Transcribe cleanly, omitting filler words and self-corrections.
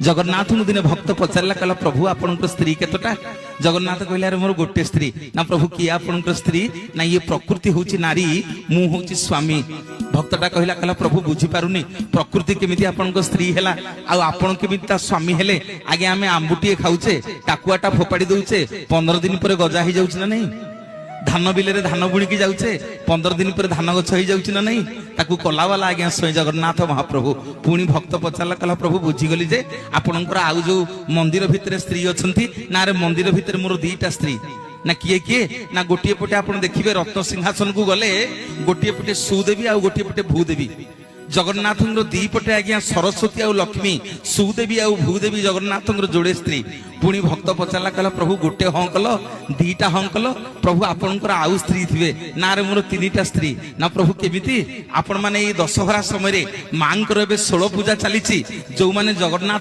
जगन्नाथ दिने भक्त पचारा कहला प्रभु आपण स्त्री केतोटा जगन्नाथ कहले अरे मोर गोटे स्त्री ना प्रभु किए आपण स्त्री ना ये प्रकृति हूँ नारी मु हूँ स्वामी भक्तटा कहला कहला प्रभु बुझी पारुनी प्रकृति केमिति आपण स्त्री हैला आपण केमिति ता स्वामी हेले आगे आमे आंबुटीए खाऊचे टाकुआटा फोपाड़ी दउचे 15 दिन पर गजा ही जाउछ ना नहीं धान बिले रे धान बुणी की जाउचे 15 दिन पर धान गछ ही जाउछ ना नहीं ताकू कला वाला आज्ञा स्वयं जगन्नाथ महाप्रभु पुणी भक्त पचारा कहला प्रभु बुझीगली जे आपणकर आउ जो मंदिर भितर स्त्री अछंती ना रे मंदिर भितर मोर दीटा स्त्री ना किए किए ना गोटे पटे आप देखिए रत्न सिंहासन को गले गोटे पटे सुदेवी आ गोटे पटे भूदेवी जगन्नाथ दी पटे आज्ञा सरस्वती आउ लक्ष्मी सुदेवी आउ भूदेवी जगन्नाथ जोड़े स्त्री पुणी भक्त पचारा कहला प्रभु गोटे हाँ कल दीटा हाँ कल प्रभु आपणकर आउ स्त्री थे ना रे मोर 3टा स्त्री ना प्रभु केमिति आपण माने दशहरा समय मां 16 पूजा चली जो माने जगन्नाथ